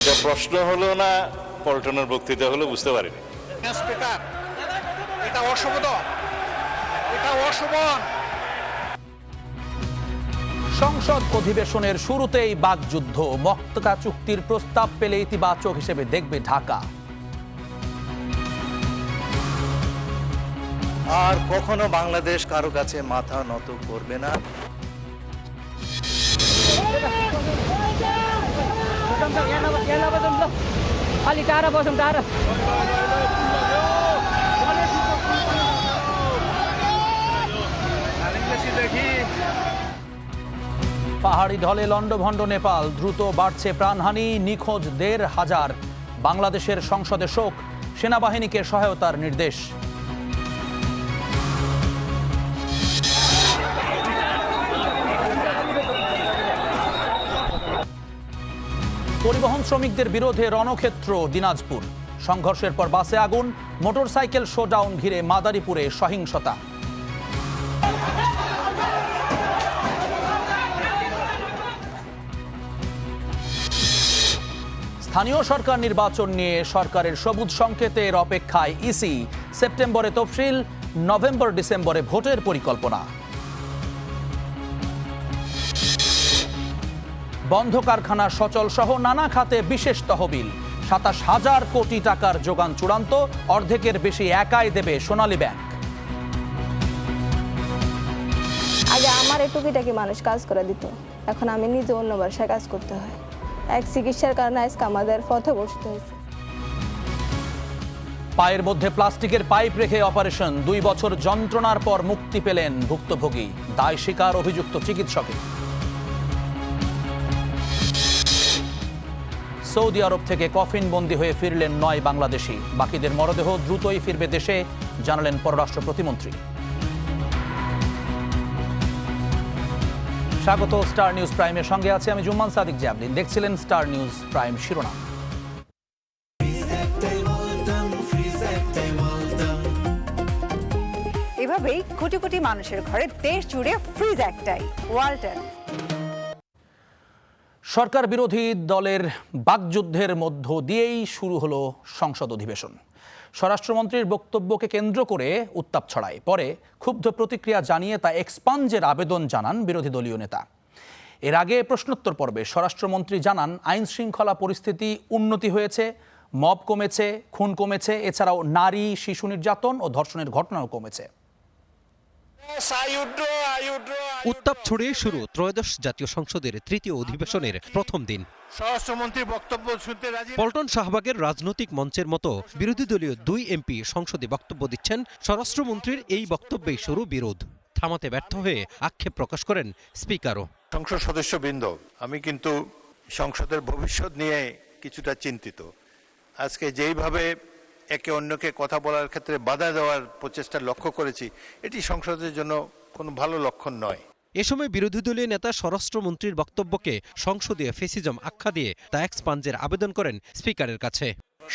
প্রশ্ন হলো না পল্টনের বক্তৃতা হলো বুঝতে পারিনি। স্পিকার, এটা অশোভন, এটা অশোভন। সংসদ অধিবেশনের শুরুতেই বাকযুদ্ধ, মক্তকা চুক্তির প্রস্তাব পেলে ইতিবাচক হিসেবে দেখবে ঢাকা। আর কখনো বাংলাদেশ কারো কাছে মাথা নত করবে না। পাহাড়ি ঢলে লন্ডভন্ড নেপাল, দ্রুত বাড়ছে প্রাণহানি, নিখোঁজ ১,৫০০। বাংলাদেশের সংসদে শোক, সেনাবাহিনীকে সহায়তার নির্দেশ। পরিবহন শ্রমিকদের বিরোধে রণক্ষেত্র দিনাজপুর, সংঘর্ষের পর বাসে আগুন, মোটরসাইকেল শোডাউন ঘিরে মাদারীপুরে সহিংসতা। স্থানীয় সরকার নির্বাচন নিয়ে সরকারের সবুজ সংকেতের অপেক্ষায় ইসি, সেপ্টেম্বরে তফসিল, নভেম্বর ডিসেম্বরে ভোটের পরিকল্পনা। বন্ধ কারখানা সচল সহ নানা খাতে বিশেষ তহবিল, ২৭,০০০ কোটি টাকার যোগান চূড়ান্ত, অর্ধেকের বেশি একাই দেবে সোনালী ব্যাংক। আগে আমার টুকিটাকি মানুষ কাজ করে দিত, এখন আমি নিজে অন্য বাসায় কাজ করতে হয়। এক চিকিৎসার কারণে আজকে আমাদের পথে বসতে হয়েছে। পায়ের মধ্যে প্লাস্টিকের পাইপ রেখে অপারেশন, ২ বছর যন্ত্রণার পর মুক্তি পেলেন ভুক্তভোগী, দায় স্বীকার অভিযুক্ত চিকিৎসকের। সৌদি আরব থেকে কফিনবন্দি হয়ে ফিরলেন ৯ বাংলাদেশি, বাকিদের মরদেহ দ্রুতই ফিরবে দেশে, জানালেন পররাষ্ট্র প্রতিমন্ত্রী। স্বাগত স্টার নিউজ প্রাইমের সঙ্গে আছে আমি জুম্মান সাদিক জ্যাবলিন। দেখছিলেন স্টার নিউজ প্রাইম শিরোনাম। এভাবেই কোটি কোটি মানুষের ঘরে দেশ জুড়ে ফ্রিজ একটাই, ওয়ালটন। সরকার বিরোধী দলের বাকযুদ্ধের মধ্য দিয়েই শুরু হলো সংসদ অধিবেশন। স্বরাষ্ট্রমন্ত্রীর বক্তব্যকে কেন্দ্র করে উত্তাপ ছড়ায়, পরে ক্ষুব্ধ প্রতিক্রিয়া জানিয়ে তা এক্সপাঞ্জের আবেদন জানান বিরোধী দলীয় নেতা। এর আগে প্রশ্নোত্তর পর্বে স্বরাষ্ট্রমন্ত্রী জানান, আইন শৃঙ্খলা পরিস্থিতি উন্নতি হয়েছে, মব কমেছে, খুন কমেছে, এছাড়াও নারী শিশু নির্যাতন ও ধর্ষণের ঘটনাও কমেছে। উত্তাপ ছড়িয়ে শুরু ত্রয়োদশ জাতীয় সংসদের তৃতীয় অধিবেশনের প্রথম দিন। স্বরাষ্ট্রমন্ত্রী বক্তব্য শুনতে রাজি। পল্টন শাহবাগের রাজনৈতিক মঞ্চের মতো বিরোধী দলীয় ২ এমপি সংসদে বক্তব্য দিচ্ছেন। স্বরাষ্ট্রমন্ত্রীর এই বক্তব্যেই শুরু বিরোধ, থামাতে ব্যর্থ হয়ে আক্ষেপ প্রকাশ করেন স্পিকারও। সংসদ সদস্যবৃন্দ, আমি কিন্তু সংসদের ভবিষ্যৎ নিয়ে কিছুটা চিন্তিত। আজকে যেইভাবে একে অন্যকে কথা বলার ক্ষেত্রে বাধা দেওয়ার প্রচেষ্টা লক্ষ্য করেছি, এটি সংসদের জন্য কোনো ভালো লক্ষণ নয়। এ সময় বিরোধী দলীয় নেতা স্বরাষ্ট্রমন্ত্রীর বক্তব্যকে সংসদীয় ফেসিজম আখ্যা দিয়ে তা এক্সপাঞ্জের আবেদন করেন স্পিকারের কাছে।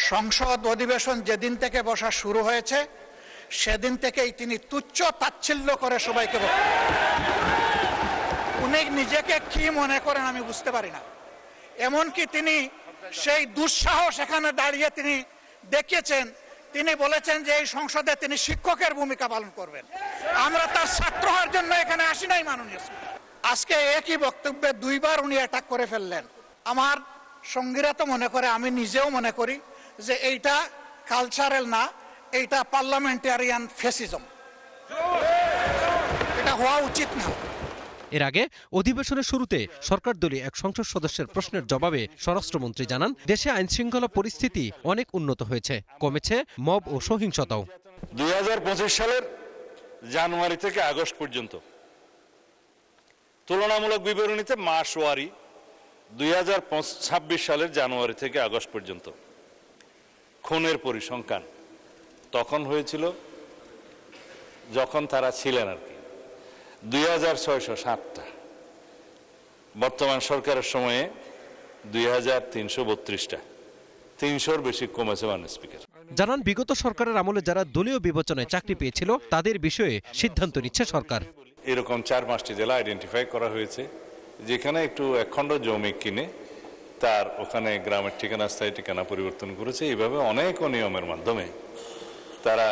সংসদ অধিবেশন যেদিন থেকে বসা শুরু হয়েছে সেদিন থেকেই তিনি তুচ্ছ তাচ্ছিল্য করে সবাইকে উনি নিজেকে কি মনে করেন আমি বুঝতে পারি না। এমনকি তিনি সেই দুঃসাহস এখানে দাঁড়িয়ে তিনি দেখিয়েছেন, তিনি বলেছেন যে এই সংসদে তিনি শিক্ষকের ভূমিকা পালন করবেন। আমরা তার ছাত্র হওয়ার জন্য এখানে আসি নাই মাননীয় স্পিকার। আজকে একই বক্তব্যে ২ বার উনি অ্যাটাক করে ফেললেন। আমার সঙ্গীরা তো মনে করে, আমি নিজেও মনে করি যে এইটা কালচারাল না, এইটা পার্লামেন্টারিয়ান ফেসিজম, এটা হওয়া উচিত না। এর আগে অধিবেশনের শুরুতে সরকার দলীয় এক সংসদ সদস্যের প্রশ্নের জবাবে স্বরাষ্ট্রমন্ত্রী জানান, দেশে আইনশৃঙ্খলা পরিস্থিতি অনেক উন্নত হয়েছে, কমেছে মব ও সহিংসতাও। ২০২৫ সালের জানুয়ারি থেকে আগস্ট পর্যন্ত তুলনামূলক বিবরণীতে মাসওয়ারি ২০২৬ সালের জানুয়ারি থেকে আগস্ট পর্যন্ত খুনের পরিসংখ্যান তখন হয়েছিল যখন তারা ছিলেন আর কি ২৬০৭টা, বর্তমান সরকারের সময়ে ২৩৩২টা, ৩০০-র বেশি কমেছে মাননীয় স্পিকার। জানান, বিগত সরকারের আমলে যারা দলীয় বিবেচনায় চাকরি পেয়েছিল তাদের বিষয়ে সিদ্ধান্ত নিচ্ছে সরকার। এরকম ৪-৫টি জেলা আইডেন্টিফাই করা হয়েছে যেখানে একটু একখণ্ড জমি কিনে তার ওখানে গ্রামের ঠিকানা স্থায়ী ঠিকানা পরিবর্তন করেছে। এইভাবে অনেক নিয়মের মাধ্যমে তারা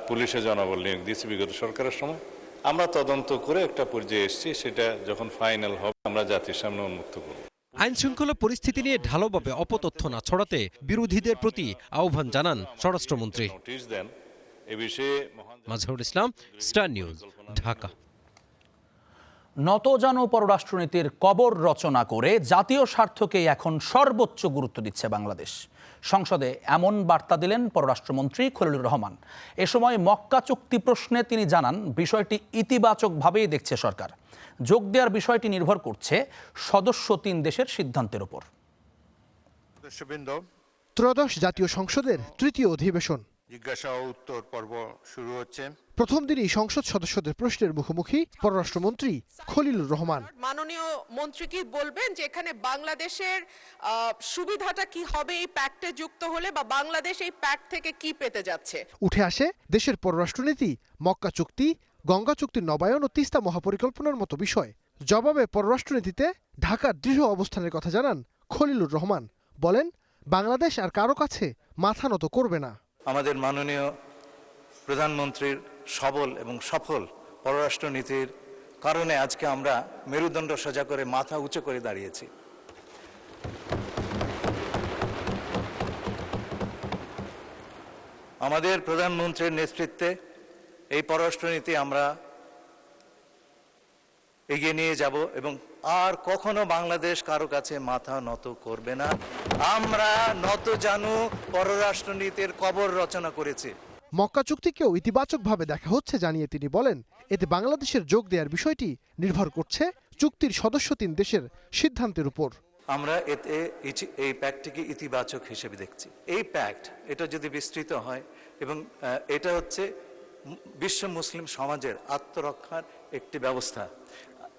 পুলিশে জনবল নিয়োগ দিয়েছে বিগত সরকারের সময়। আমরা তদন্ত করে একটা পর্যায়ে এসেছি, সেটা যখন ফাইনাল হবে আমরা জাতির সামনে উন্মুক্ত করব। আইন শৃঙ্খলা পরিস্থিতি নিয়ে ঢালাওভাবে অপতথ্য না ছড়াতে বিরোধীদের প্রতি আহ্বান জানান স্বরাষ্ট্রমন্ত্রী। নোটিশ দেন এ বিষয়ে। Mazharul Islam, star news, Dhaka. নতজানু পররাষ্ট্রনীতির কবর রচনা করে জাতীয় স্বার্থকেই এখন সর্বোচ্চ গুরুত্ব দিচ্ছে বাংলাদেশ। সংসদে এমন বার্তা দিলেন পররাষ্ট্রমন্ত্রী খলিলুর রহমান। এ সময় মক্কা চুক্তি প্রশ্নে তিনি জানান, বিষয়টি ইতিবাচকভাবেই দেখছে সরকার। যোগ দেওয়ার বিষয়টি নির্ভর করছে সদস্য 3 দেশের সিদ্ধান্তের উপর। ত্রয়োদশ জাতীয় সংসদের তৃতীয় অধিবেশন। জিজ্ঞাসা ও উত্তর পর্ব শুরু হচ্ছে। প্রথম দিনই সংসদ সদস্যদের প্রশ্নের মুখোমুখি পররাষ্ট্রমন্ত্রী খলিলুর রহমান। মাননীয় মন্ত্রী কি বলবেন যে এখানে বাংলাদেশের সুবিধাটা কি হবে এই প্যাক্টে যুক্ত হলে, বা বাংলাদেশ এই প্যাক্ট থেকে কি পেতে যাচ্ছে? উঠে আসে দেশের পররাষ্ট্রনীতি, মক্কা চুক্তি, গঙ্গা চুক্তির নবায়ন ও তিস্তা মহাপরিকল্পনার মতো বিষয়। জবাবে পররাষ্ট্রনীতিতে ঢাকার দৃঢ় অবস্থানের কথা জানান খলিলুর রহমান। বলেন, বাংলাদেশ আর কারো কাছে মাথা নত করবে না। আমাদের মাননীয় প্রধানমন্ত্রীর সবল এবং সফল পররাষ্ট্রনীতির কারণে আজকে আমরা মেরুদণ্ড সোজা করে মাথা উঁচু করে দাঁড়িয়েছি। আমাদের প্রধানমন্ত্রীর নেতৃত্বে এই পররাষ্ট্রনীতি আমরা এগিয়ে নিয়ে যাব এবং আর কখনো বাংলাদেশ কারো কাছে মাথা নত করবে না। আমরা নত জানু পররাষ্ট্রনীতির কবর রচনা করেছি। মক্কা চুক্তিকেও ইতিবাচকভাবে দেখা হচ্ছে জানিয়ে তিনি বলেন, এতে বাংলাদেশের যোগ দেওয়ার বিষয়টি নির্ভর করছে চুক্তির সদস্য 3 দেশের সিদ্ধান্তের উপর। আমরা এতে এই প্যাক্টটিকে ইতিবাচক হিসেবে দেখছি। এই প্যাক্ট এটা যদি বিস্তৃত হয় এবং এটা হচ্ছে বিশ্ব মুসলিম সমাজের আত্মরক্ষার একটি ব্যবস্থা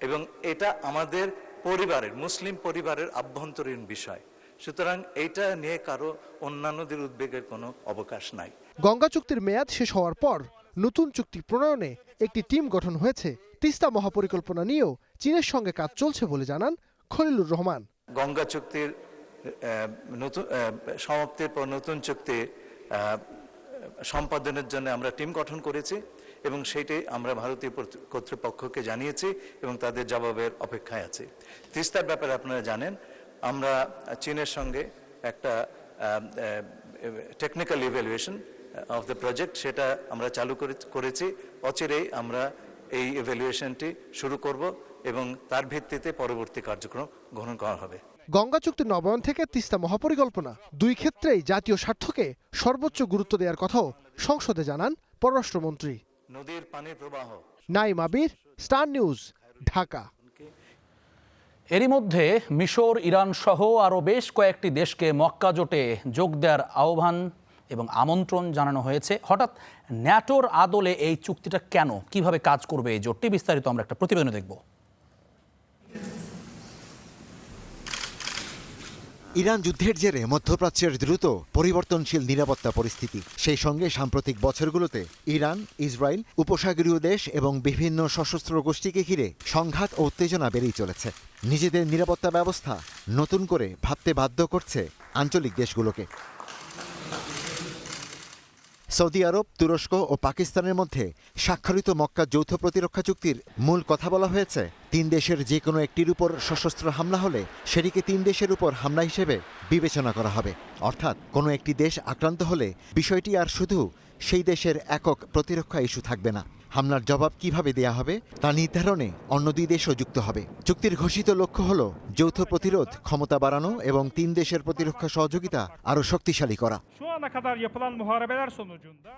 এবং এটা আমাদের পরিবারের, মুসলিম পরিবারের আভ্যন্তরীণ বিষয়। সুতরাং এইটা নিয়ে কারো অন্যান্যদের উদ্বেগের কোনো অবকাশ নাই। গঙ্গা চুক্তির মেয়াদ শেষ হওয়ার পর নতুন চুক্তি প্রণয়নে একটি টিম গঠন হয়েছে। তিস্তা মহাপরিকল্পনা নিয়েও চীনের সঙ্গে কাজ চলছে বলে জানান খলিলুর রহমান। গঙ্গা চুক্তির নতুন সমাপ্তির পর নতুন চুক্তি সম্পাদনের জন্য আমরা টিম গঠন করেছি এবং সেইটাই আমরা ভারতীয় কর্তৃপক্ষকে জানিয়েছি এবং তাদের জবাবের অপেক্ষায় আছি। তিস্তার ব্যাপারে আপনারা জানেন, আমরা চীনের সঙ্গে একটা technical evaluation of the project সেটা আমরা চালু করেছি। অচিরেই আমরা এই ইভ্যালুয়েশনটি শুরু করব এবং তার ভিত্তিতে পরবর্তী কার্যক্রম গ্রহণ করা হবে। গঙ্গা চুক্তির নবায়ন থেকে তিস্তা মহাপরিকল্পনা 2 ক্ষেত্রেই জাতীয় স্বার্থকে সর্বোচ্চ গুরুত্ব দেওয়ার কথাও সংসদে জানান পররাষ্ট্রমন্ত্রী। নদীর পানির প্রবাহ। নাইম আবির, স্টার নিউজ, ঢাকা। এরই মধ্যে মিশর, ইরান সহ আরও বেশ কয়েকটি দেশকে মক্কা জোটে যোগ দেওয়ার আহ্বান এবং আমন্ত্রণ জানানো হয়েছে। হঠাৎ ন্যাটোর আদলে এই চুক্তিটা কেন, কিভাবে কাজ করবে এই জোটটি, বিস্তারিত আমরা একটা প্রতিবেদনে দেখব। ইরান যুদ্ধের জেরে মধ্যপ্রাচ্যের দ্রুত পরিবর্তনশীল নিরাপত্তা পরিস্থিতি, সেই সঙ্গে সাম্প্রতিক বছরগুলোতে ইরান, ইসরায়েল, উপসাগরীয় দেশ এবং বিভিন্ন সশস্ত্র গোষ্ঠীকে ঘিরে সংঘাত ও উত্তেজনা বেড়েই চলেছে। নিজেদের নিরাপত্তা ব্যবস্থা নতুন করে ভাবতে বাধ্য করছে আঞ্চলিক দেশগুলোকে। সৌদি আরব, তুরস্ক ও পাকিস্তানের মধ্যে স্বাক্ষরিত মক্কা যৌথ প্রতিরক্ষা চুক্তির মূল কথা বলা হয়েছে, 3 দেশের যে কোনো একটির উপর সশস্ত্র হামলা হলে সেটিকে 3 দেশের উপর হামলা হিসেবে বিবেচনা করা হবে। অর্থাৎ কোনো একটি দেশ আক্রান্ত হলে বিষয়টি আর শুধু সেই দেশের একক প্রতিরক্ষা ইস্যু থাকবে না। হামলার জবাব কিভাবে দেয়া হবে তা নির্ধারণে অন্য 2 দেশও যুক্ত হবে। চুক্তির ঘোষিত লক্ষ্য হল যৌথ প্রতিরোধ ক্ষমতা বাড়ানো এবং 3 দেশের প্রতিরক্ষা সহযোগিতা আরও শক্তিশালী করা।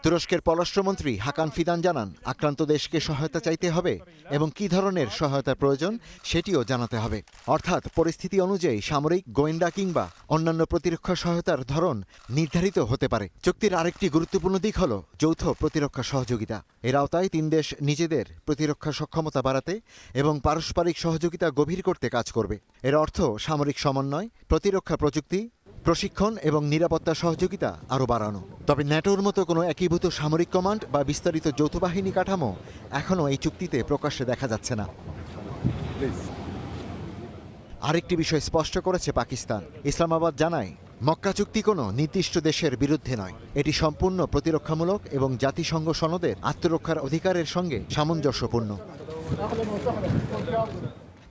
তুরস্কের পররাষ্ট্রমন্ত্রী হাকান ফিদান জানান, আক্রান্ত দেশকে সহায়তা চাইতে হবে এবং কী ধরনের সহায়তার প্রয়োজন সেটিও জানাতে হবে। অর্থাৎ পরিস্থিতি অনুযায়ী সামরিক, গোয়েন্দা কিংবা অন্যান্য প্রতিরক্ষা সহায়তার ধরন নির্ধারিত হতে পারে। চুক্তির আরেকটি গুরুত্বপূর্ণ দিক হল যৌথ প্রতিরক্ষা সহযোগিতা। এর আওতায় 3 দেশ নিজেদের প্রতিরক্ষা সক্ষমতা বাড়াতে এবং পারস্পরিক সহযোগিতা গভীর করতে কাজ করবে। এর অর্থ সামরিক সমন্বয়, প্রতিরক্ষা প্রযুক্তি, প্রশিক্ষণ এবং নিরাপত্তা সহযোগিতা আরও বাড়ানো। তবে ন্যাটোর মতো কোনো একীভূত সামরিক কমান্ড বা বিস্তারিত যৌথ বাহিনী কাঠামো এখনও এই চুক্তিতে প্রকাশ্যে দেখা যাচ্ছে না। আরেকটি বিষয় স্পষ্ট করেছে পাকিস্তান। ইসলামাবাদ জানায়, মক্কা চুক্তি কোনো নির্দিষ্ট দেশের বিরুদ্ধে নয়, এটি সম্পূর্ণ প্রতিরক্ষামূলক এবং জাতিসংঘ সনদের আত্মরক্ষার অধিকারের সঙ্গে সামঞ্জস্যপূর্ণ।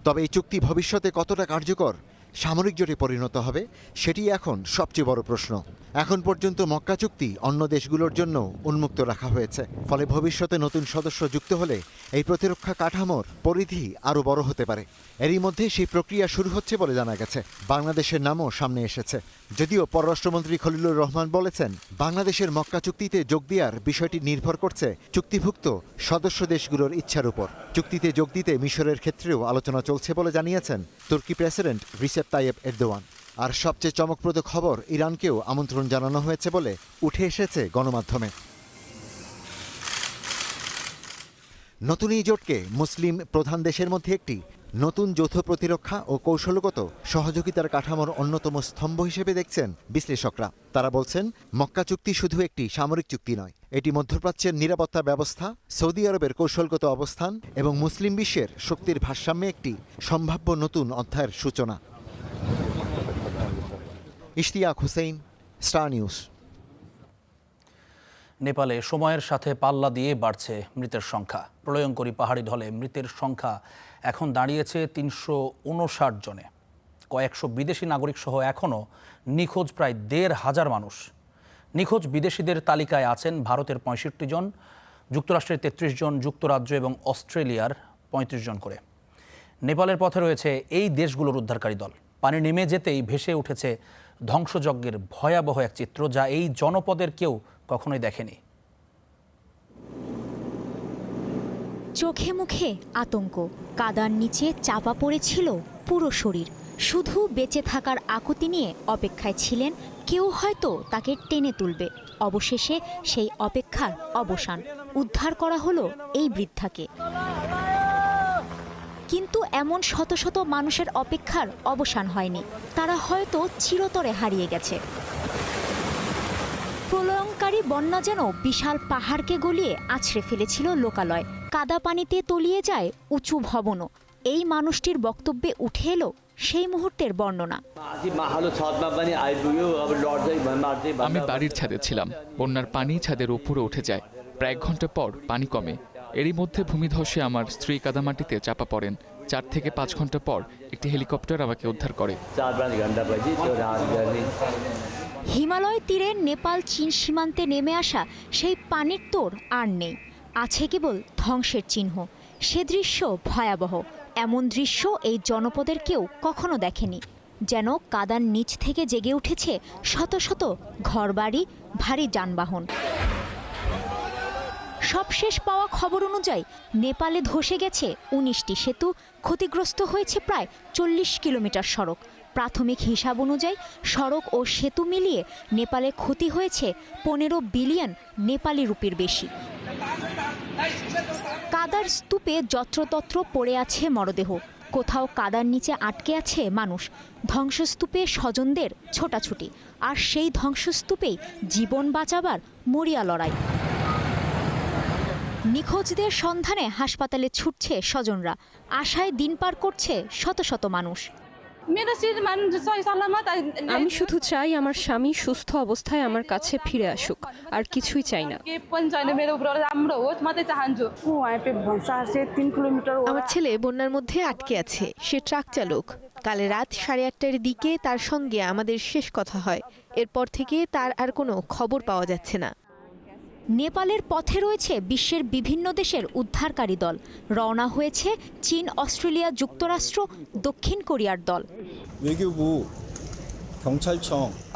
তবে এই চুক্তি ভবিষ্যতে কতটা কার্যকর, সামরিক জোটে পরিণত হবে, সেটি এখন সবচেয়ে বড় প্রশ্ন। এখন পর্যন্ত মক্কা চুক্তি অন্য দেশগুলোর জন্য উন্মুক্ত রাখা হয়েছে, ফলে ভবিষ্যতে নতুন সদস্য যুক্ত হলে এই প্রতিরক্ষা কাঠামোর পরিধি আরও বড় হতে পারে। এরই মধ্যে সেই প্রক্রিয়া শুরু হচ্ছে বলে জানা গেছে। বাংলাদেশের নামও সামনে এসেছে, যদিও পররাষ্ট্রমন্ত্রী খলিলুর রহমান বলেছেন, বাংলাদেশের মক্কা চুক্তিতে যোগ দেওয়ার বিষয়টি নির্ভর করছে চুক্তিভুক্ত সদস্য দেশগুলোর ইচ্ছার উপর। চুক্তিতে যোগ দিতে মিশরের ক্ষেত্রেও আলোচনা চলছে বলে জানিয়েছেন তুর্কি প্রেসিডেন্ট রিসেপ তাইয়েপ এরদোয়ান। আর সবচেয়ে চমকপ্রদ খবর, ইরানকেও আমন্ত্রণ জানানো হয়েছে বলে উঠে এসেছে গণমাধ্যমে। নতুন এই জোটকে মুসলিম প্রধান দেশের মধ্যে একটি নতুন যৌথ প্রতিরক্ষা ও কৌশলগত সহযোগিতার কাঠামোর অন্যতম স্তম্ভ হিসেবে দেখছেন বিশ্লেষকরা। তারা বলছেন, মক্কা চুক্তি শুধু একটি সামরিক চুক্তি নয়, এটি মধ্যপ্রাচ্যের নিরাপত্তা ব্যবস্থা, সৌদি আরবের কৌশলগত অবস্থান এবং মুসলিম বিশ্বের শক্তির ভারসাম্যে একটি সম্ভাব্য নতুন অধ্যায়ের সূচনা। Ishtiaq Hussain, star news. নেপালে সময়ের সাথে পাল্লা দিয়ে বাড়ছে মৃতের সংখ্যা। প্রলয়ঙ্করী পাহাড়ি ঢলে মৃতের সংখ্যা এখন দাঁড়িয়েছে ৩৫৯ জনে। কয়েকশো বিদেশি নাগরিক সহ এখনও নিখোঁজ প্রায় ১৫০০ মানুষ। নিখোঁজ বিদেশিদের তালিকায় আছেন ভারতের ৬৫ জন, যুক্তরাষ্ট্রের ৩৩ জন, যুক্তরাজ্য এবং অস্ট্রেলিয়ার ৩৫ জন করে। নেপালের পথে রয়েছে এই দেশগুলোর উদ্ধারকারী দল। পানি নেমে যেতেই ভেসে উঠেছে ধ্বংসযজ্ঞের ভয়াবহ এক চিত্র, যা এই জনপদের কেউ কখনোই দেখেনি। চোখে মুখে আতঙ্ক, কাদার নিচে চাপা পড়েছিল পুরো শরীর। শুধু বেঁচে থাকার আকুতি নিয়ে অপেক্ষায় ছিলেন কেউ হয়তো তাকে টেনে তুলবে। অবশেষে সেই অপেক্ষার অবসান, উদ্ধার করা হলো এই বৃদ্ধাকে। কিন্তু এমন শত শত মানুষের অপেক্ষার অবসান হয়নি, তারা হয়তো চিরতরে হারিয়ে গেছে। প্রলয়ঙ্কারী বন্যা যেন বিশাল পাহাড়কে গলিয়ে আছড়ে ফেলেছিল লোকালয়। কাদা পানিতে তলিয়ে যায় উঁচু ভবনও। এই মানুষটির বক্তব্যে উঠে এলো সেই মুহূর্তের বর্ণনা। আমি বাড়ির ছাদে ছিলাম, বন্যার পানি ছাদের উপরে উঠে যায়। প্রায় ১ ঘন্টা পর পানি কমে। এরই মধ্যে ভূমিধসে আমার স্ত্রী কাদামাটিতে চাপা পড়েন। ৪ থেকে ৫ ঘন্টা পর একটি হেলিকপ্টার আমাকে উদ্ধার করে। হিমালয় তীরে নেপাল চীন সীমান্তে নেমে আসা সেই পানির তোড় আর নেই, আছে কেবল ধ্বংসের চিহ্ন। সে দৃশ্য ভয়াবহ। এমন দৃশ্য এই জনপদের কেউ কখনো দেখেনি। যেন কাদার নিচ থেকে জেগে উঠেছে শত শত ঘরবাড়ি, ভারী যানবাহন। সবশেষ পাওয়া খবর অনুযায়ী নেপালে ধসে গেছে ১৯টি সেতু, ক্ষতিগ্রস্ত হয়েছে প্রায় ৪০ কিলোমিটার সড়ক। প্রাথমিক হিসাব অনুযায়ী সড়ক ও সেতু মিলিয়ে নেপালে ক্ষতি হয়েছে ১৫ বিলিয়ন নেপালি রুপির বেশি। কাদার স্তূপে যত্রতত্র পড়ে আছে মরদেহ, কোথাও কাদার নিচে আটকে আছে মানুষ। ধ্বংসস্তূপে স্বজনদের ছোটাছুটি, আর সেই ধ্বংসস্তূপেই জীবন বাঁচাবার মরিয়া লড়াই। নিখোঁজদের সন্ধানে হাসপাতালে ছুটছে স্বজনরা, আশায় দিন পার করছে শত শত মানুষ। আমি শুধু চাই আমার স্বামী সুস্থ অবস্থায় আমার কাছে ফিরে আসুক, আর কিছুই চাই না। আমার ছেলে বন্যার মধ্যে আটকে আছে, সে ট্রাক চালক। কাল রাত 8:30টার দিকে তার সঙ্গে আমাদের শেষ কথা হয়। এরপর থেকে তার আর কোনো খবর পাওয়া যাচ্ছে না। নেপালের পথে রয়েছে বিশ্বের বিভিন্ন দেশের উদ্ধারকারী দল। রওনা হয়েছে চীন, অস্ট্রেলিয়া, যুক্তরাষ্ট্র, দক্ষিণ কোরিয়ার দল।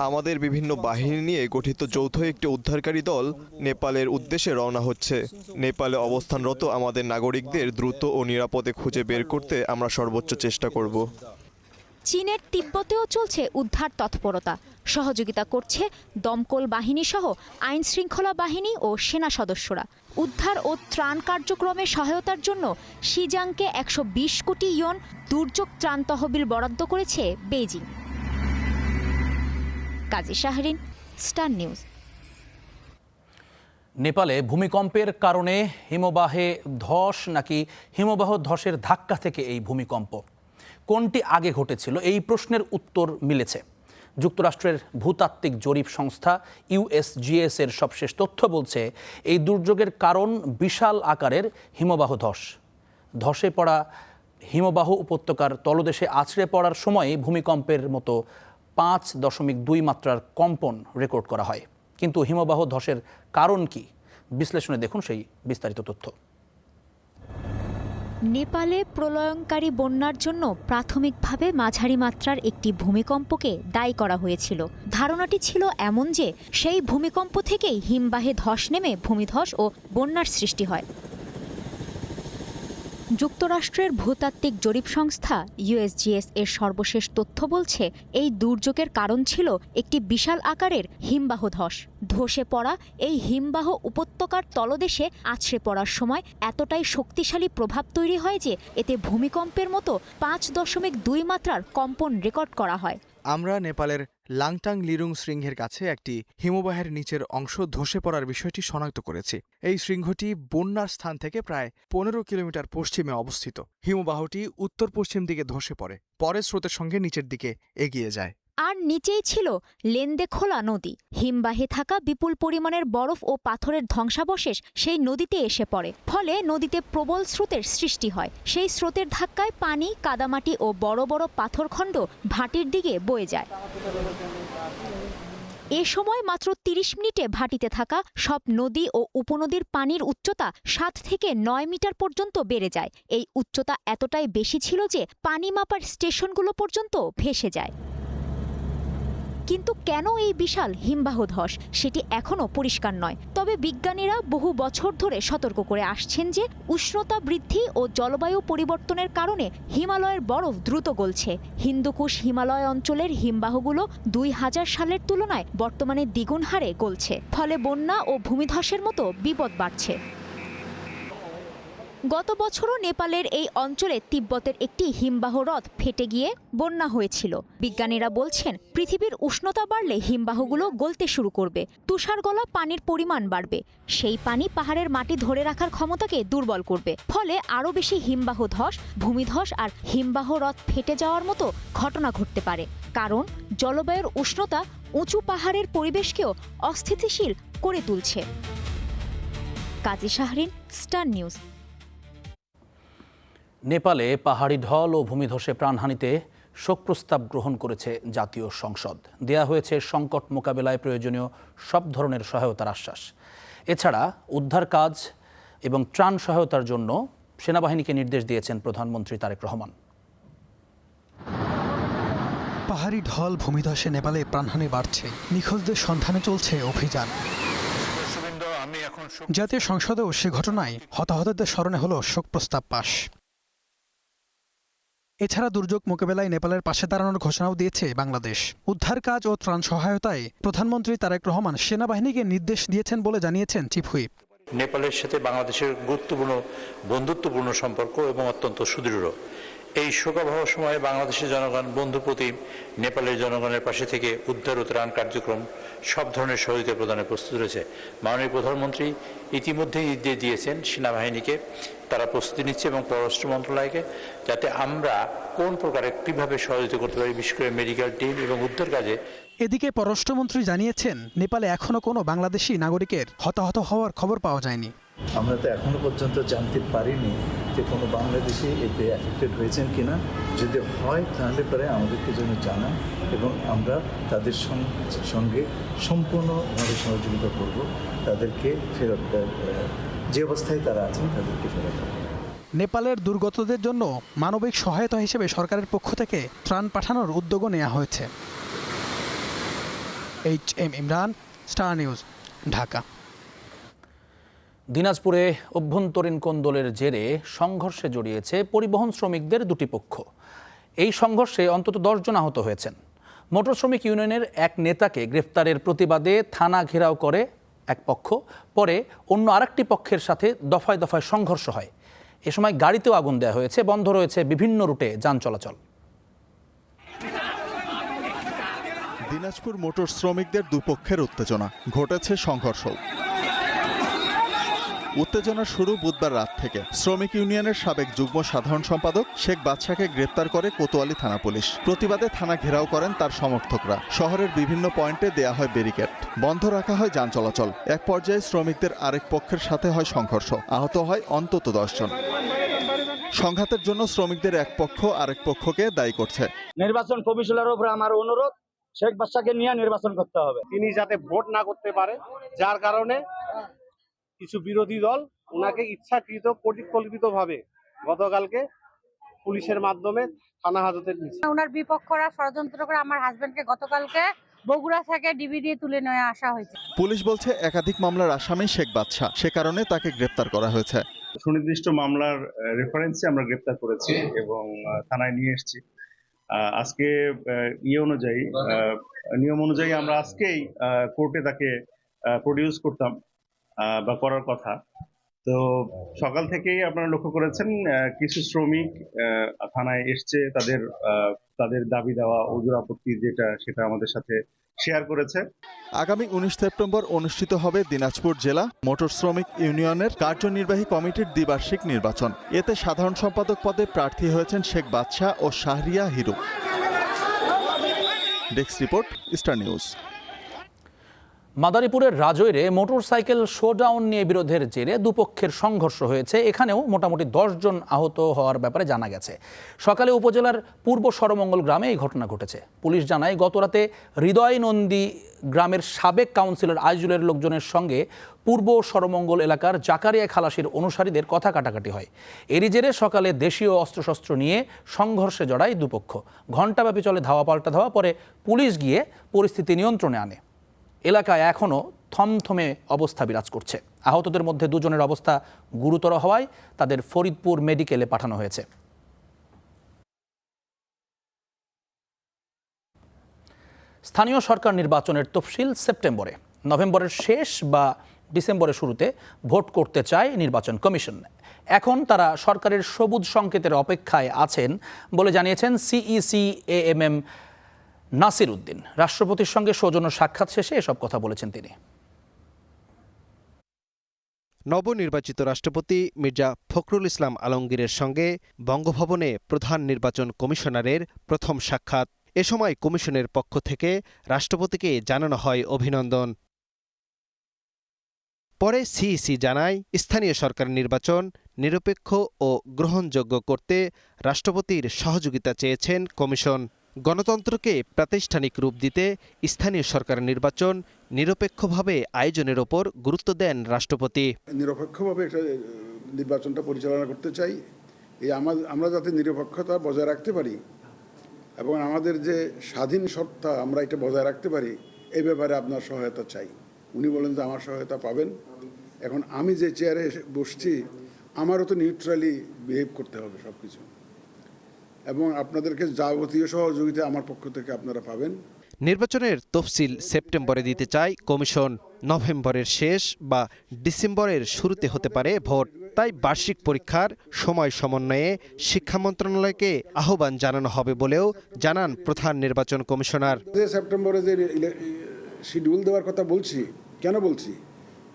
আমাদের বিভিন্ন বাহিনী নিয়ে গঠিত যৌথ একটি উদ্ধারকারী দল নেপালের উদ্দেশ্যে রওনা হচ্ছে। নেপালে অবস্থানরত আমাদের নাগরিকদের দ্রুত ও নিরাপদে খুঁজে বের করতে আমরা সর্বোচ্চ চেষ্টা করব। চীনের তিব্বতেও চলছে উদ্ধার তৎপরতা। সহযোগিতা করছে দমকল বাহিনী সহ আইন শৃঙ্খলা বাহিনী ও সেনা সদস্যরা। উদ্ধার ও ত্রাণ কার্যক্রমে সহায়তার জন্য শিজাংকে ১২০ কোটি ইয়ন দুর্যোগ ত্রাণ তহবিল বরাদ্দ করেছে বেইজিং। কাজী শাহরিন, স্টার নিউজ। নেপালে ভূমিকম্পের কারণে হিমবাহে ধস নাকি হিমবাহ ধসের ধাক্কা থেকে এই ভূমিকম্প? কোনটি আগে ঘটেছিল এই প্রশ্নের উত্তর মিলেছে। যুক্তরাষ্ট্রের ভূতাত্ত্বিক জরিপ সংস্থা USGS এর সবশেষ তথ্য বলছে এই দুর্যোগের কারণ বিশাল আকারের হিমবাহ ধস। ধসে পড়া হিমবাহ উপত্যকার তলদেশে আছড়ে পড়ার সময় ভূমিকম্পের মতো 5.2 মাত্রার কম্পন রেকর্ড করা হয়। কিন্তু হিমবাহ ধসের কারণ কি, বিশ্লেষণে দেখুন সেই বিস্তারিত তথ্য। নেপালে প্রলয়ঙ্কারী বন্যার জন্য প্রাথমিকভাবে মাঝারি মাত্রার একটি ভূমিকম্পকে দায়ী করা হয়েছিল। ধারণাটি ছিল এমন যে সেই ভূমিকম্প থেকেই হিমবাহে ধস নেমে ভূমিধস ও বন্যার সৃষ্টি হয়। যুক্তরাষ্ট্রের ভূতাত্ত্বিক জরিপ সংস্থা USGS এর সর্বশেষ তথ্য বলছে এই দুর্যোগের কারণ ছিল একটি বিশাল আকারের হিমবাহ ধস। ধসে পড়া এই হিমবাহ উপত্যকার তলদেশে আছড়ে পড়ার সময় এতটাই শক্তিশালী প্রভাব তৈরি হয় যে এতে ভূমিকম্পের মতো 5.2 মাত্রার কম্পন রেকর্ড করা হয়। আমরা নেপালের লাংটাং লিরুং শৃঙ্গের কাছে একটি হিমবাহের নিচের অংশ ধসে পড়ার বিষয়টি শনাক্ত করেছি। এই শৃঙ্গটি বন্যার স্থান থেকে প্রায় 15 কিলোমিটার পশ্চিমে অবস্থিত। হিমবাহটি উত্তর পশ্চিম দিকে ধসে পড়ে, পরে স্রোতের সঙ্গে নিচের দিকে এগিয়ে যায়। আর নিচেই ছিল লেন্দে খোলা নদী। হিমবাহে থাকা বিপুল পরিমাণের বরফ ও পাথরের ধ্বংসাবশেষ সেই নদীতে এসে পড়ে, ফলে নদীতে প্রবল স্রোতের সৃষ্টি হয়। সেই স্রোতের ধাক্কায় পানি, কাদামাটি ও বড় বড় পাথরখণ্ড ভাটির দিকে বয়ে যায়। এ সময় মাত্র 30 মিনিটে ভাটিতে থাকা সব নদী ও উপনদীর পানির উচ্চতা 7 থেকে 9 মিটার পর্যন্ত বেড়ে যায়। এই উচ্চতা এতটাই বেশি ছিল যে পানি মাপার স্টেশনগুলো পর্যন্ত ভেসে যায়। কিন্তু কেন এই বিশাল হিমবাহ ধস সেটি এখনও পরিষ্কার নয়। তবে বিজ্ঞানীরা বহু বছর ধরে সতর্ক করে আসছেন যে উষ্ণতা বৃদ্ধি ও জলবায়ু পরিবর্তনের কারণে হিমালয়ের বরফ দ্রুত গলছে। হিন্দুকুশ হিমালয় অঞ্চলের হিমবাহগুলো 2000 সালের তুলনায় বর্তমানে দ্বিগুণ হারে গলছে, ফলে বন্যা ও ভূমিধসের মতো বিপদ বাড়ছে। গত বছরও নেপালের এই অঞ্চলে তিব্বতের একটি হিমবাহ হ্রদ ফেটে গিয়ে বন্যা হয়েছিল। বিজ্ঞানীরা বলছেন পৃথিবীর উষ্ণতা বাড়লে হিমবাহগুলো গলতে শুরু করবে, তুষার গলা পানির পরিমাণ বাড়বে। সেই পানি পাহাড়ের মাটি ধরে রাখার ক্ষমতাকে দুর্বল করবে, ফলে আরও বেশি হিমবাহ ধস, ভূমিধস আর হিমবাহ হ্রদ ফেটে যাওয়ার মতো ঘটনা ঘটতে পারে। কারণ জলবায়ুর উষ্ণতা উঁচু পাহাড়ের পরিবেশকেও অস্থিতিশীল করে তুলছে। কাজী শাহরিন, স্টার নিউজ। নেপালে পাহাড়ি ঢল ও ভূমিধসে প্রাণহানিতে শোক প্রস্তাব গ্রহণ করেছে জাতীয় সংসদ। দেয়া হয়েছে সংকট মোকাবেলায় প্রয়োজনীয় সব ধরনের সহায়তার আশ্বাস। এছাড়া উদ্ধার কাজ এবং ত্রাণ সহায়তার জন্য সেনাবাহিনীকে নির্দেশ দিয়েছেন প্রধানমন্ত্রী তারেক রহমান। পাহাড়ি ঢল ভূমিধসে নেপালে প্রাণহানি বাড়ছে, নিখোঁজদের সন্ধানে চলছে অভিযান। জাতীয় সংসদেও সে ঘটনায় হতাহতদের স্মরণে হলো শোক প্রস্তাব পাশ। এছাড়া দুর্যোগ মোকাবেলায় নেপালের পাশে দাঁড়ানোর ঘোষণাও দিয়েছে বাংলাদেশ। উদ্ধার কাজ ও ত্রাণ সহায়তায় প্রধানমন্ত্রী তারেক রহমান সেনাবাহিনীকে নির্দেশ দিয়েছেন বলে জানিয়েছেন চিফ হুইপ। নেপালের সাথে বাংলাদেশের গুরুত্বপূর্ণ বন্ধুত্বপূর্ণ সম্পর্ক এবং অত্যন্ত সুদৃঢ়। এই শোকাবহ সময়ে বাংলাদেশের জনগণ বন্ধুপ্রতিম নেপালের জনগণের পাশে থেকে উদ্ধার ও ত্রাণ কার্যক্রম সব ধরনের সহযোগিতা প্রদানে প্রস্তুত রয়েছে। মাননীয় প্রধানমন্ত্রী ইতিমধ্যেই নির্দেশ দিয়েছেন সেনাবাহিনীকে, তারা প্রস্তুতি নিচ্ছে এবং পররাষ্ট্র মন্ত্রণালয়কে, যাতে আমরা কোন প্রকারে কিভাবে সহযোগিতা করতে পারি, বিশেষ করে মেডিকেল টিম এবং উদ্ধার কাজে। এদিকে পররাষ্ট্রমন্ত্রী জানিয়েছেন নেপালে এখনো কোনো বাংলাদেশি নাগরিকের হতাহত হওয়ার খবর পাওয়া যায়নি। আমরা তো এখনো পর্যন্ত জানতে পারিনি যে কোনো বাংলাদেশি এতে অ্যাফেক্টেড হয়েছেন কিনা। যদি হয় তাহলে পরে আমাদেরকে যেন জানান এবং আমরা তাদের সঙ্গে সম্পূর্ণভাবে সহযোগিতা করব, তাদেরকে ফেরত যে অবস্থায় তারা আছেন তাদেরকে ফেরত দেব। নেপালের দুর্গতদের জন্য মানবিক সহায়তা হিসেবে সরকারের পক্ষ থেকে ত্রাণ পাঠানোর উদ্যোগও নেওয়া হয়েছে। HM Imran, star news, Dhaka. দিনাজপুরে অভ্যন্তরীণ কোন্দলের জেরে সংঘর্ষে জড়িয়েছে পরিবহন শ্রমিকদের দুটি পক্ষ। এই সংঘর্ষে অন্তত 10 জন আহত হয়েছেন। মোটর শ্রমিক ইউনিয়নের এক নেতাকে গ্রেফতারের প্রতিবাদে থানা ঘেরাও করে এক পক্ষ, পরে অন্য আরেকটি পক্ষের সাথে দফায় দফায় সংঘর্ষ হয়। এ সময় গাড়িতেও আগুন দেওয়া হয়েছে, বন্ধ রয়েছে বিভিন্ন রুটে যান চলাচল। দিনাজপুর মোটর শ্রমিকদের দুপক্ষের উত্তেজনা, ঘটেছে সংঘর্ষ। উত্তেজনা শুরু বুধবার রাত থেকে। শ্রমিক ইউনিয়নের সাবেক যুগ্ম সাধারণ সম্পাদক শেখ বাদশাকে গ্রেপ্তার করে কোতোয়ালি থানা পুলিশ। প্রতিবাদে থানা ঘেরাও করেন তার সমর্থকরা। শহরের বিভিন্ন পয়েন্টে দেয়া হয় ব্যারিকেড, বন্ধ রাখা হয় যান চলাচল। এক পর্যায়ে শ্রমিকদের আরেক পক্ষের সাথে হয় সংঘর্ষ, আহত হয় অন্তত 10 জন। সংঘাতের জন্য শ্রমিকদের এক পক্ষ আরেক পক্ষকে দায়ী করছে। নির্বাচন কমিশনের উপরে আমার অনুরোধ, শেখ বাদশাকে নিয়ে নির্বাচন করতে হবে। তিনি যাতে ভোট না করতে পারে, যার কারণে কিছু বিরোধী দল ওনাকে ইচ্ছাকৃত পরিকল্পিতভাবে গতকালকে পুলিশের মাধ্যমে থানা হাজতে নিয়েছে। ওনার বিপক্ষরা ষড়যন্ত্র করে আমার হাজবেন্ডকে গতকালকে বগুড়া থেকে ডিবি দিয়ে তুলে নিয়ে আসা হয়েছে। পুলিশ বলছে একাধিক মামলার আসামি শেখ বাদশা, সে কারণে তাকে গ্রেপ্তার করা হয়েছে। সুনির্দিষ্ট মামলার রেফারেন্সে আমরা গ্রেপ্তার করেছি এবং থানায় নিয়ে এসেছি। আজকে নিয়ম অনুযায়ী আমরা আজকেই কোর্টে তাকে প্রডিউস করতাম বা করার কথা। তো সকাল থেকেই আপনারা লক্ষ্য করেছেন কিছু শ্রমিক থানায় এসছে, তাদের দাবি দেওয়া ওজোর আপত্তি সেটা আমাদের সাথে শেয়ার করেছে। আগামী 19 সেপ্টেম্বর অনুষ্ঠিত হবে দিনাজপুর জেলা মোটর শ্রমিক ইউনিয়নের কার্যনির্বাহী কমিটির দ্বিবার্ষিক নির্বাচন। এতে সাধারণ সম্পাদক পদে প্রার্থী হয়েছেন শেখ বাদশা ও Shahriya Hiru. Desk report, star news. মাদারীপুরের রাজৈরে মোটরসাইকেল শোডাউন নিয়ে বিরোধের জেরে দুপক্ষের সংঘর্ষ হয়েছে। এখানেও মোটামুটি 10 জন আহত হওয়ার ব্যাপারে জানা গেছে। সকালে উপজেলার পূর্ব সরমঙ্গল গ্রামে এই ঘটনা ঘটেছে। পুলিশ জানায় গতরাতে হৃদয় নন্দী গ্রামের সাবেক কাউন্সিলর আইজুলের লোকজনের সঙ্গে পূর্ব সরমঙ্গল এলাকার জাকারিয়া খালাসির অনুসারীদের কথা কাটাকাটি হয়। এরই জেরে সকালে দেশীয় অস্ত্রশস্ত্র নিয়ে সংঘর্ষে জড়ায় দুপক্ষ। ঘণ্টাব্যাপী চলে ধাওয়া পাল্টা ধাওয়া, পরে পুলিশ গিয়ে পরিস্থিতি নিয়ন্ত্রণে আনে। এলাকায় এখনও থমথমে অবস্থা বিরাজ করছে। আহতদের মধ্যে 2 জনের অবস্থা গুরুতর হওয়ায় তাদের ফরিদপুর মেডিকেলে পাঠানো হয়েছে। স্থানীয় সরকার নির্বাচনের তফসিল সেপ্টেম্বরে, নভেম্বরের শেষ বা ডিসেম্বরের শুরুতে ভোট করতে চায় নির্বাচন কমিশন। এখন তারা সরকারের সবুজ সংকেতের অপেক্ষায় আছেন বলে জানিয়েছেন সিইসি AMM নাসির উদ্দিন। রাষ্ট্রপতির সঙ্গে সৌজন্য সাক্ষাৎ শেষে এসব কথা বলেছেন তিনি। নবনির্বাচিত রাষ্ট্রপতি মির্জা ফখরুল ইসলাম আলমগীরের সঙ্গে বঙ্গভবনে প্রধান নির্বাচন কমিশনারের প্রথম সাক্ষাৎ। এ সময় কমিশনের পক্ষ থেকে রাষ্ট্রপতিকে জানানো হয় অভিনন্দন। পরে সিইসি জানায়, স্থানীয় সরকার নির্বাচন নিরপেক্ষ ও গ্রহণযোগ্য করতে রাষ্ট্রপতির সহযোগিতা চেয়েছেন কমিশন। গণতন্ত্রকে প্রাতিষ্ঠানিক রূপ দিতে স্থানীয় সরকার নির্বাচন নিরপেক্ষভাবে আয়োজনের ওপর গুরুত্ব দেন রাষ্ট্রপতি। নিরপেক্ষভাবে একটা নির্বাচনটা পরিচালনা করতে চাই, আমরা যাতে নিরপেক্ষতা বজায় রাখতে পারি এবং আমাদের যে স্বাধীন সত্তা আমরা এটা বজায় রাখতে পারি, এই ব্যাপারে আপনার সহায়তা চাই। উনি বলেন যে আমার সহায়তা পাবেন। এখন আমি যে চেয়ারে বসছি, আমারও তো নিউট্রালি বিহেভ করতে হবে সব কিছু, এবং আপনাদেরকে যাবতীয় সহযোগিতা আমার পক্ষ থেকে আপনারা পাবেন। নির্বাচনের তফসিল সেপ্টেম্বরে দিতে চায় কমিশন। নভেম্বরের শেষ বা ডিসেম্বরের শুরুতে হতে পারে ভোট। তাই বার্ষিক পরীক্ষার সময় সমন্বয়ে শিক্ষা মন্ত্রণালয়কে আহ্বান জানানো হবে বলেও জানান প্রধান নির্বাচন কমিশনার। সেপ্টেম্বরে যে শিডিউল দেওয়ার কথা বলছি, কেন বলছি,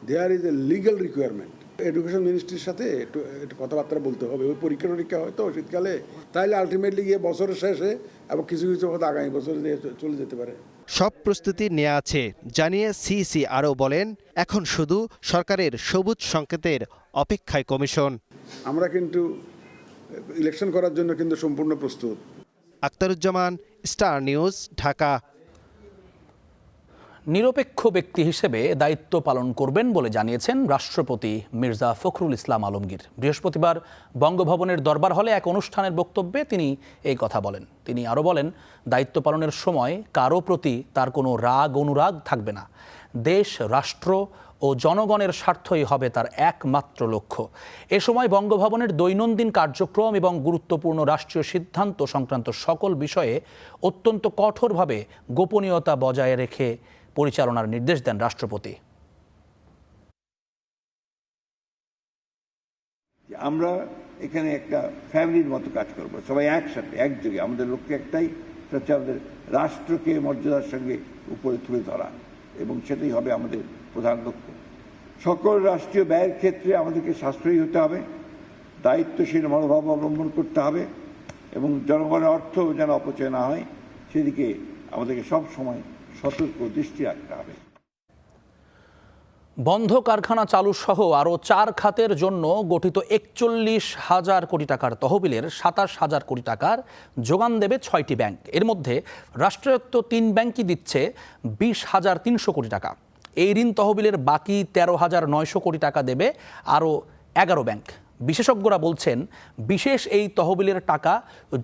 there is a legal requirement. Education মিনিস্ট্রির সাথে একটু কথাবার্তা বলতে হবে। ওই পরীক্ষা টরীক্ষা হয়তো শীতকালে, তাইলে আলটিমেটলি গিয়ে বছরের শেষে এবং কিছু হয়তো আগামী বছরে চলে যেতে পারে। সব প্রস্তুতি নেওয়া আছে জানিয়ে সিইসি আরও বলেন, এখন শুধু সরকারের সবুজ সংকেতের অপেক্ষায় কমিশন। আমরা কিন্তু ইলেকশন করার জন্য কিন্তু সম্পূর্ণ প্রস্তুত। Akhtaruzzaman, star news, Dhaka. নিরপেক্ষ ব্যক্তি হিসেবে দায়িত্ব পালন করবেন বলে জানিয়েছেন রাষ্ট্রপতি মির্জা ফখরুল ইসলাম আলমগীর। বৃহস্পতিবার বঙ্গভবনের দরবার হলে এক অনুষ্ঠানের বক্তব্যে তিনি এই কথা বলেন। তিনি আরও বলেন, দায়িত্ব পালনের সময় কারো প্রতি তার কোনো রাগ অনুরাগ থাকবে না। দেশ, রাষ্ট্র ও জনগণের স্বার্থই হবে তার একমাত্র লক্ষ্য। এ সময় বঙ্গভবনের দৈনন্দিন কার্যক্রম এবং গুরুত্বপূর্ণ রাষ্ট্রীয় সিদ্ধান্ত সংক্রান্ত সকল বিষয়ে অত্যন্ত কঠোরভাবে গোপনীয়তা বজায় রেখে পরিচালনার নির্দেশ দেন রাষ্ট্রপতি। আমরা এখানে একটা ফ্যামিলির মতো কাজ করব, সবাই একসাথে একযোগে। আমাদের লক্ষ্য একটাই, হচ্ছে আমাদের রাষ্ট্রকে মর্যাদার সঙ্গে উপরে তুলে ধরা, এবং সেটাই হবে আমাদের প্রধান লক্ষ্য। সকল রাষ্ট্রীয় ব্যয়ের ক্ষেত্রে আমাদেরকে সাশ্রয়ী হতে হবে, দায়িত্বশীল মনোভাব অবলম্বন করতে হবে এবং জনগণের অর্থ যেন অপচয় না হয় সেদিকে আমাদেরকে সব সময় সতর্ক দৃষ্টি রাখতে হবে। বন্ধ কারখানা চালু সহ আরও 4 খাতের জন্য গঠিত 41,000 কোটি টাকার তহবিলের 27,000 কোটি টাকার যোগান দেবে 6টি ব্যাংক। এর মধ্যে রাষ্ট্রায়ত্ত 3 ব্যাংকই দিচ্ছে 20,300 কোটি টাকা। এই ঋণ তহবিলের বাকি 13,900 কোটি টাকা দেবে আরও 11 ব্যাংক। বিশেষজ্ঞরা বলছেন, বিশেষ এই তহবিলের টাকা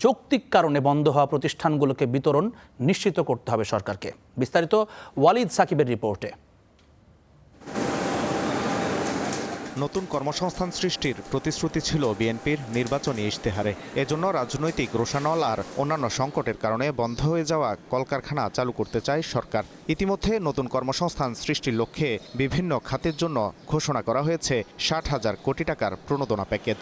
যৌক্তিক কারণে বন্ধ হওয়া প্রতিষ্ঠানগুলোকে বিতরণ নিশ্চিত করতে হবে সরকারকে। বিস্তারিত ওয়ালিদ সাকিবের রিপোর্টে। নতুন কর্মসংস্থান সৃষ্টির প্রতিশ্রুতি ছিল বিএনপির নির্বাচনী ইশতেহারে। এজন্য রাজনৈতিক রোষানল আর অন্যান্য সংকটের কারণে বন্ধ হয়ে যাওয়া কলকারখানা চালু করতে চায় সরকার। ইতিমধ্যে নতুন কর্মসংস্থান সৃষ্টির লক্ষ্যে বিভিন্ন খাতের জন্য ঘোষণা করা হয়েছে 60,000 কোটি টাকার প্রণোদনা প্যাকেজ।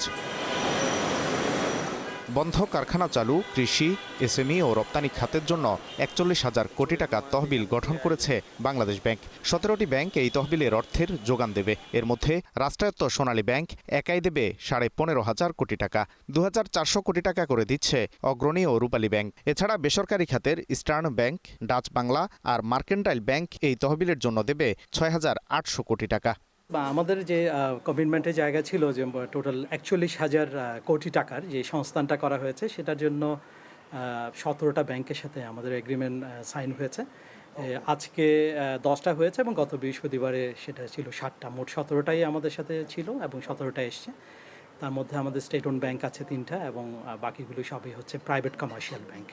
বন্ধ কারখানা চালু, কৃষি, এসএমই ও রপ্তানি খাতের জন্য 41,000 কোটি টাকা তহবিল গঠন করেছে বাংলাদেশ ব্যাংক। 17টি ব্যাংক এই তহবিলের অর্থের যোগান দেবে। এর মধ্যে রাষ্ট্রায়ত্ত সোনালী ব্যাংক একাই দেবে 15,500 কোটি টাকা। 2,400 কোটি টাকা করে দিচ্ছে অগ্রণী ও রূপালী ব্যাংক। এছাড়া বেসরকারি খাতের ইস্টার্ন ব্যাংক, ডাচ বাংলা আর মার্কেন্টাইল ব্যাংক এই তহবিলের জন্য দেবে 6,800 কোটি টাকা। আমাদের যে কমিটমেন্টের জায়গা ছিল যে টোটাল 41,000 কোটি টাকার যে সংস্থানটা করা হয়েছে, সেটার জন্য 17টা ব্যাংকের সাথে আমাদের এগ্রিমেন্ট সাইন হয়েছে। আজকে 10টা হয়েছে এবং গত বৃহস্পতিবারে সেটা ছিল 7টা। মোট 17টাই আমাদের সাথে ছিল এবং 17টা এসছে। তার মধ্যে আমাদের স্টেট ওন ব্যাংক আছে 3টা এবং বাকিগুলো সবই হচ্ছে প্রাইভেট কমার্শিয়াল ব্যাংক।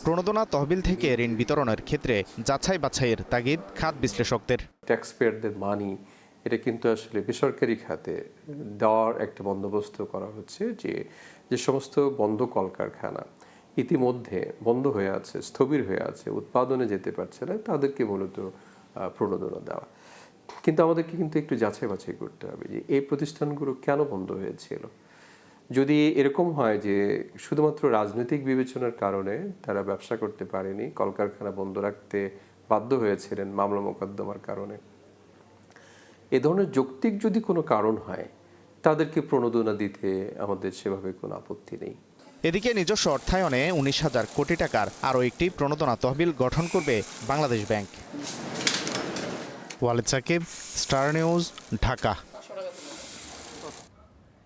প্রণোদনা তহবিল থেকে ঋণ বিতরণের ক্ষেত্রে যাচাই বাছাইয়ের তাগিদ খাত বিশ্লেষকদের। ট্যাক্স পেয়ারদের মানি এটা কিন্তু আসলে বেসরকারি খাতে দেওয়ার একটা বন্দোবস্ত করা হচ্ছে, যে সমস্ত বন্ধ কলকারখানা ইতিমধ্যে বন্ধ হয়ে আছে, স্থবির হয়ে আছে, উৎপাদনে যেতে পারছে না, তাদেরকে মূলত প্রণোদনা দেওয়া। কিন্তু আমাদেরকে কিন্তু একটু যাচাই বাছাই করতে হবে যে এই প্রতিষ্ঠানগুলো কেন বন্ধ হয়েছিল। যদি এরকম হয় যে শুধুমাত্র রাজনৈতিক বিবেচনার কারণে তারা ব্যবসা করতে পারেনি, কলকারখানা বন্ধ রাখতে বাধ্য হয়েছিলেন মামলা মোকদ্দমার কারণে, এ ধরনের যৌক্তিক যদি কোনো কারণ হয়, তাদেরকে প্রণোদনা দিতে আমাদের সেভাবে কোনো আপত্তি নেই। এদিকে নিজস্ব অর্থায়নে 19,000 কোটি টাকার আরও একটি প্রণোদনা তহবিল গঠন করবে Bangladesh bank. Walid Sakib, star news, Dhaka.